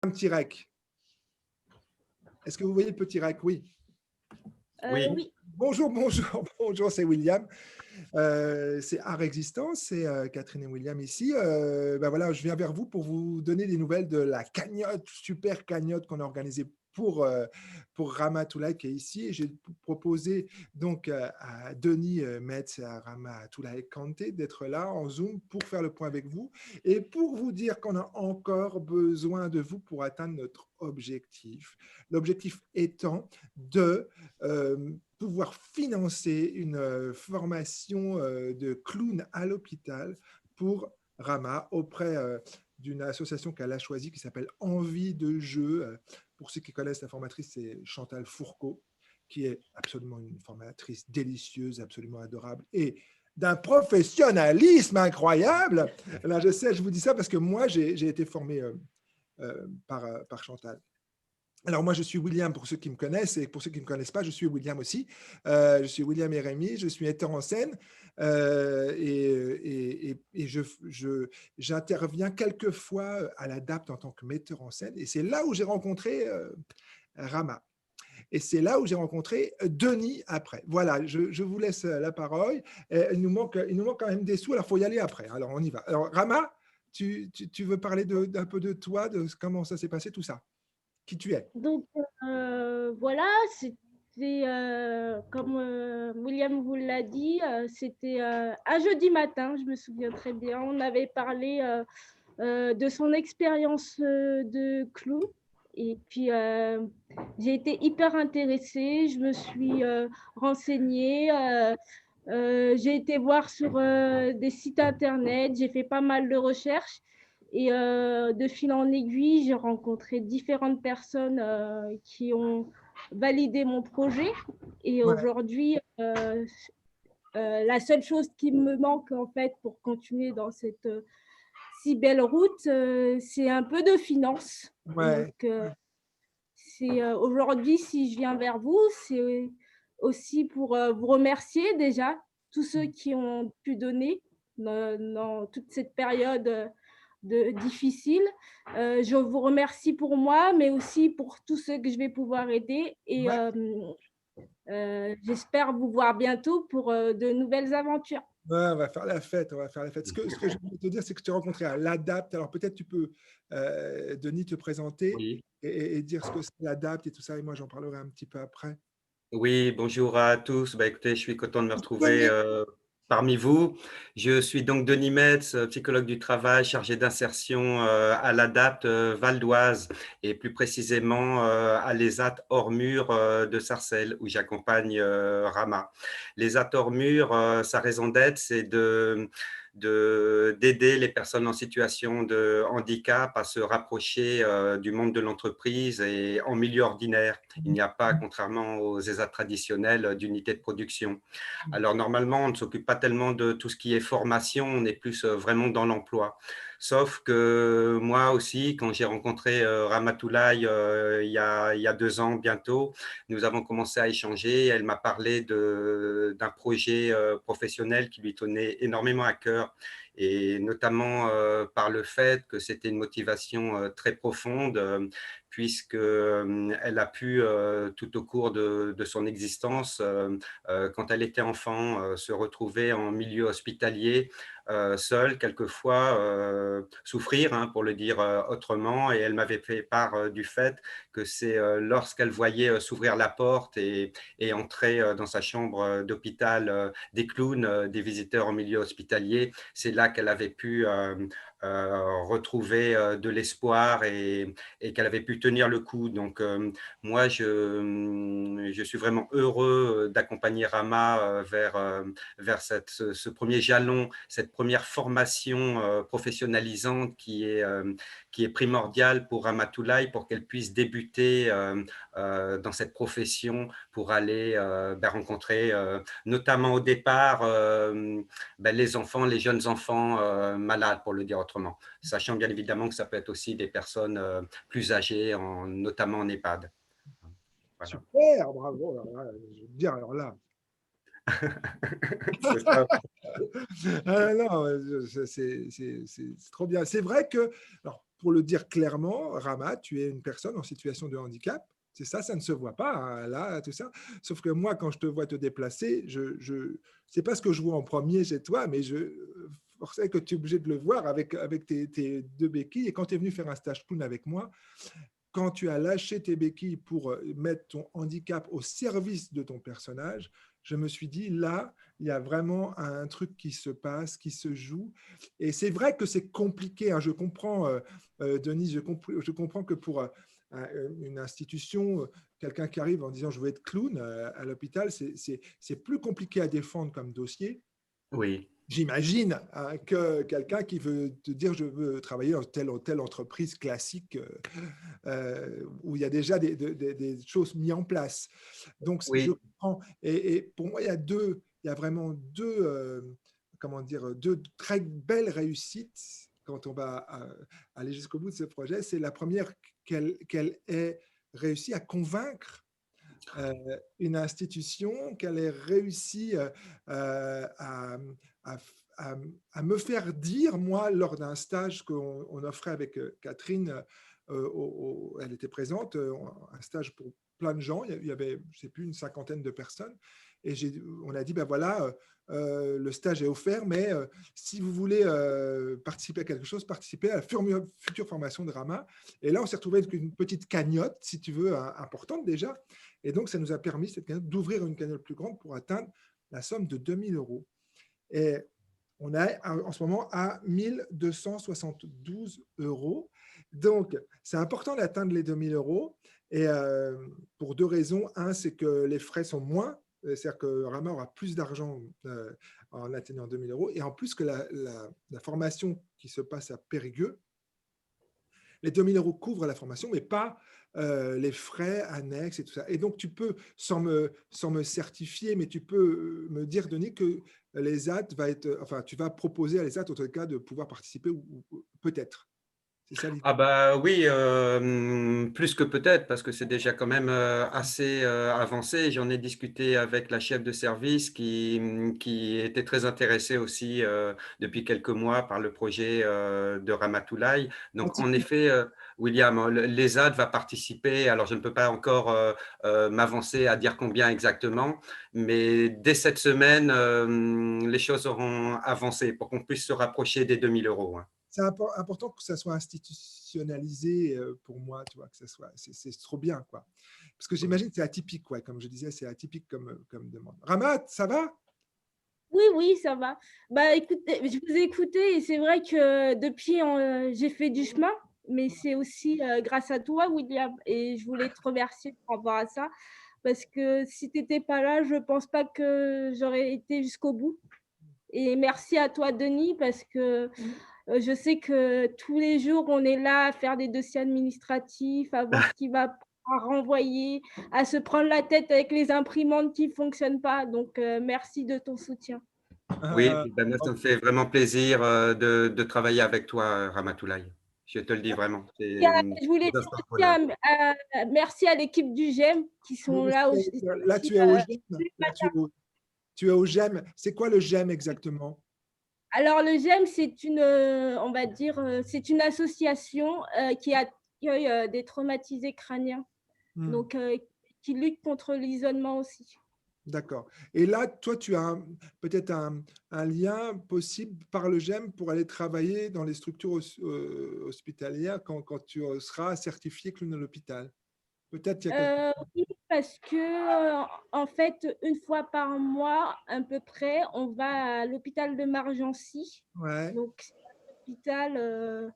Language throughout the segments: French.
un petit rec. Est-ce que vous voyez le petit rec? Oui. Oui. Oui. Bonjour, bonjour, bonjour, c'est William. C'est Art Existence, c'est Catherine et William ici. Ben voilà, je viens vers vous pour vous donner des nouvelles de la cagnotte, super cagnotte qu'on a organisée pour Ramatoulaye qui est ici. Et j'ai proposé donc à Denis Metz et à Ramatoulaye Kanté d'être là en Zoom pour faire le point avec vous et pour vous dire qu'on a encore besoin de vous pour atteindre notre objectif. L'objectif étant de pouvoir financer une formation de clown à l'hôpital pour Rama auprès d'une association qu'elle a choisie qui s'appelle Envie de jeu. Pour ceux qui connaissent la formatrice, c'est Chantal Fourcault, qui est absolument une formatrice délicieuse, absolument adorable et d'un professionnalisme incroyable. Là, je sais, je vous dis ça parce que moi, j'ai été formé par Chantal. Alors moi, je suis William pour ceux qui me connaissent et pour ceux qui ne me connaissent pas, je suis William aussi. Je suis William Jérémy, je suis metteur en scène j'interviens quelquefois à l'ADAPT en tant que metteur en scène et c'est là où j'ai rencontré Rama. Et c'est là où j'ai rencontré Denis après. Voilà, je vous laisse la parole. Il nous manque quand même des sous, alors il faut y aller après. Alors on y va. Alors Rama, tu veux parler d'un peu de toi, de comment ça s'est passé, tout ça? Qui tu es? Donc, voilà, c'était, comme William vous l'a dit, c'était un jeudi matin, je me souviens très bien. On avait parlé de son expérience de clown. Et puis, j'ai été hyper intéressée, je me suis renseignée, j'ai été voir sur des sites internet, j'ai fait pas mal de recherches. Et de fil en aiguille, j'ai rencontré différentes personnes qui ont validé mon projet. Et Ouais. aujourd'hui, la seule chose qui me manque en fait pour continuer dans cette si belle route, c'est un peu de finances. Ouais. Donc, c'est aujourd'hui, si je viens vers vous, c'est aussi pour vous remercier déjà tous ceux qui ont pu donner dans toute cette période difficile. Je vous remercie pour moi, mais aussi pour tous ceux que je vais pouvoir aider. Et Ouais. j'espère vous voir bientôt pour de nouvelles aventures. Ouais, on va faire la fête, on va faire la fête. Ce que je voulais te dire, c'est que je t'ai rencontré à l'ADAPT. Alors peut-être tu peux, Denis, te présenter Oui. et dire ce que c'est l'ADAPT et tout ça, et moi j'en parlerai un petit peu après. Oui, bonjour à tous. Écoutez, je suis content de me retrouver Denis. parmi vous. Je suis donc Denis Metz, psychologue du travail, chargé d'insertion à l'ADAPT Val d'Oise et plus précisément à l'ESAT hors mur de Sarcelles où j'accompagne Rama. L'ESAT hors mur, sa raison d'être, c'est d'aider les personnes en situation de handicap à se rapprocher du monde de l'entreprise et en milieu ordinaire. Il n'y a pas, contrairement aux ESAT traditionnels, d'unité de production. Alors normalement, on ne s'occupe pas tellement de tout ce qui est formation, on est plus vraiment dans l'emploi. Sauf que moi aussi, quand j'ai rencontré Ramatoulaye il y a 2 ans bientôt, nous avons commencé à échanger. Elle m'a parlé d'un projet professionnel qui lui tenait énormément à cœur, et notamment par le fait que c'était une motivation très profonde, puisqu'elle a pu, tout au cours de son existence, quand elle était enfant, se retrouver en milieu hospitalier, seule, quelquefois, souffrir, hein, pour le dire autrement. Et elle m'avait fait part du fait que c'est lorsqu'elle voyait s'ouvrir la porte et entrer dans sa chambre d'hôpital des clowns, des visiteurs en milieu hospitalier, c'est là qu'elle avait pu retrouver de l'espoir et qu'elle avait pu tenir le coup. Donc, moi, je suis vraiment heureux d'accompagner Rama vers ce premier jalon, cette première formation professionnalisante qui est primordiale pour Ramatoulaye pour qu'elle puisse débuter dans cette profession pour aller rencontrer, notamment au départ, les enfants, les jeunes enfants malades, pour le dire autrement. Sachant bien évidemment que ça peut être aussi des personnes plus âgées, notamment en EHPAD. Voilà. Super, bravo. Alors là, je veux te dire, alors là. C'est ça. Ah non, c'est trop bien. C'est vrai que, alors, pour le dire clairement, Rama, tu es une personne en situation de handicap. C'est ça, ça ne se voit pas, hein, là, tout ça. Sauf que moi, quand je te vois te déplacer, c'est pas ce que je vois en premier chez toi, mais forcément que tu es obligé de le voir avec tes deux béquilles. Et quand tu es venu faire un stage clown avec moi, quand tu as lâché tes béquilles pour mettre ton handicap au service de ton personnage, je me suis dit, là, il y a vraiment un truc qui se passe, qui se joue. Et c'est vrai que c'est compliqué, hein. Je comprends, Denise, je comprends que pour une institution, quelqu'un qui arrive en disant je veux être clown à l'hôpital, c'est plus compliqué à défendre comme dossier. Oui. J'imagine, hein, que quelqu'un qui veut te dire je veux travailler dans telle ou telle entreprise classique où il y a déjà des choses mises en place. Donc, je Oui, comprends. Et pour moi, il y a vraiment comment dire, deux très belles réussites quand on va aller jusqu'au bout de ce projet. C'est la première qu'elle ait réussi à convaincre une institution, qu'elle ait réussi à, à- à me faire dire, moi, lors d'un stage qu'on offrait avec Catherine, elle était présente, un stage pour plein de gens, il y avait, je ne sais plus, une cinquantaine de personnes, et on a dit, ben voilà, le stage est offert, mais si vous voulez participer à quelque chose, participez à la future formation de Rama. Et là, on s'est retrouvé avec une petite cagnotte, si tu veux, importante déjà, et donc, ça nous a permis, cette cagnotte, d'ouvrir une cagnotte plus grande pour atteindre la somme de 2 000 euros. Et on est en ce moment à 1 272 euros. Donc, c'est important d'atteindre les 2 000 euros. Et pour deux raisons. Un, c'est que les frais sont moins. C'est-à-dire que Rama aura plus d'argent en atteignant 2 000 euros. Et en plus que la formation qui se passe à Périgueux, les 2 000 euros couvrent la formation, mais pas les frais annexes et tout ça. Et donc, tu peux, sans me certifier, mais tu peux me dire, Denis, que l'ESAT va être, enfin, tu vas proposer à l'ESAT, en tout cas, de pouvoir participer, ou peut-être. C'est ça l'idée. ah bah oui, plus que peut-être, parce que c'est déjà quand même assez avancé. J'en ai discuté avec la chef de service qui était très intéressée aussi depuis quelques mois par le projet de Ramatoulaye. Un Donc petit en peu. effet, William, l'ESAD va participer. Alors je ne peux pas encore m'avancer à dire combien exactement, mais dès cette semaine, les choses auront avancé pour qu'on puisse se rapprocher des 2 000 euros, hein. C'est important que ça soit institutionnalisé pour moi, tu vois, que ça soit, c'est trop bien, quoi. Parce que j'imagine que c'est atypique, quoi. Comme je disais, c'est atypique comme demande. Ramat, ça va? Oui, oui, ça va. Bah, écoutez, je vous ai écouté et c'est vrai que depuis, j'ai fait du chemin, mais c'est aussi grâce à toi, William. Et je voulais te remercier par rapport à ça, parce que si tu n'étais pas là, je ne pense pas que j'aurais été jusqu'au bout. Et merci à toi, Denis, parce que je sais que tous les jours, on est là à faire des dossiers administratifs, à voir qui va à renvoyer, à se prendre la tête avec les imprimantes qui ne fonctionnent pas. Donc, merci de ton soutien. Oui, Euh, ben moi, ça me fait vraiment plaisir de travailler avec toi, Ramatoulaye. Je te le dis vraiment. Je voulais C'est un dire aussi honneur. merci à l'équipe du GEM qui sont là aussi. là, tu es au GEM. Là, tu es au GEM. C'est quoi le GEM exactement? Alors, le GEM, c'est une, on va dire, c'est une association qui accueille des traumatisés crâniens, Hmm, donc qui lutte contre l'isolement aussi. d'accord. Et là, toi, tu as peut-être un lien possible par le GEM pour aller travailler dans les structures hospitalières quand tu seras certifié clown à l'hôpital. Peut-être il y a quelque... Oui, parce que en fait, une fois par mois, à peu près, on va à l'hôpital de Margency. Ouais. Donc, c'est un hôpital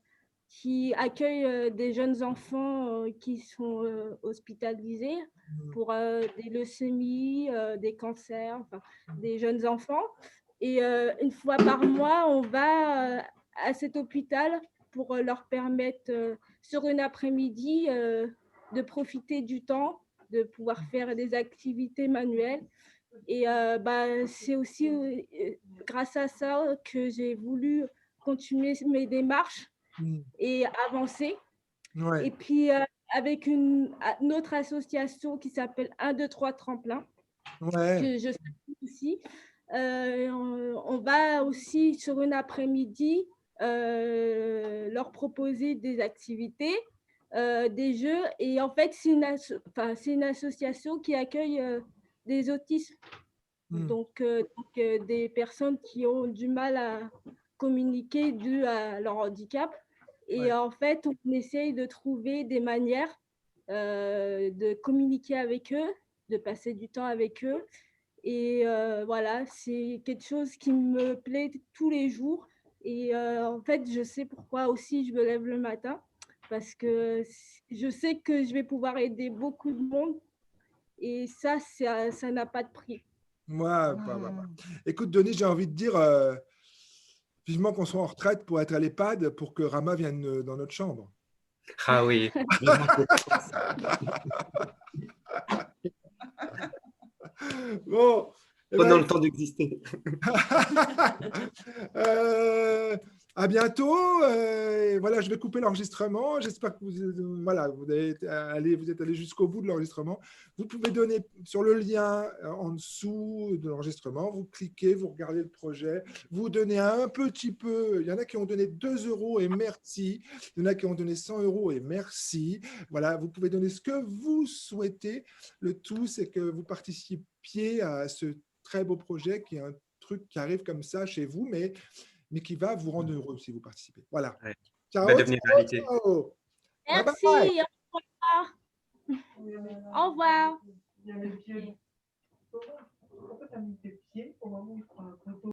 qui accueille des jeunes enfants qui sont hospitalisés Hmm, pour des leucémies, des cancers, enfin, des jeunes enfants. Et une fois par mois, on va à cet hôpital pour leur permettre, sur une après-midi, de profiter du temps, de pouvoir faire des activités manuelles. Et bah, c'est aussi grâce à ça que j'ai voulu continuer mes démarches hmm, et avancer. Et ouais. puis, avec une autre association qui s'appelle 1, 2, 3 Tremplin, Ouais. que je salue aussi, on va aussi sur une après-midi leur proposer des activités, des jeux. Et en fait, c'est une association qui accueille des autistes, des personnes qui ont du mal à communiquer dû à leur handicap. Et Ouais. en fait, on essaye de trouver des manières de communiquer avec eux, de passer du temps avec eux. Et voilà, c'est quelque chose qui me plaît tous les jours. Et en fait, je sais pourquoi aussi je me lève le matin, parce que je sais que je vais pouvoir aider beaucoup de monde. Et ça n'a pas de prix. Moi, écoute, Denis, j'ai envie de dire vivement qu'on soit en retraite pour être à l'EHPAD pour que Rama vienne dans notre chambre. Ah oui, vivement que- Bon, eh pendant ben, le temps d'exister. Euh, à bientôt. Voilà, je vais couper l'enregistrement. J'espère que voilà, vous êtes allé jusqu'au bout de l'enregistrement. Vous pouvez donner sur le lien en dessous de l'enregistrement. Vous cliquez, vous regardez le projet. Vous donnez un petit peu. Il y en a qui ont donné 2 euros et merci. Il y en a qui ont donné 100 euros et merci. Voilà, vous pouvez donner ce que vous souhaitez. Le tout, c'est que vous participiez à ce très beau projet qui est un truc qui arrive comme ça chez vous, mais qui va vous rendre heureux si vous participez. Voilà. Ouais. Ciao, Va devenir ciao, réalité. ciao. Bye bye. Merci. Au revoir. Au revoir. Il y a les pieds. Pourquoi tu as mis tes pieds au moment où tu prends la photo?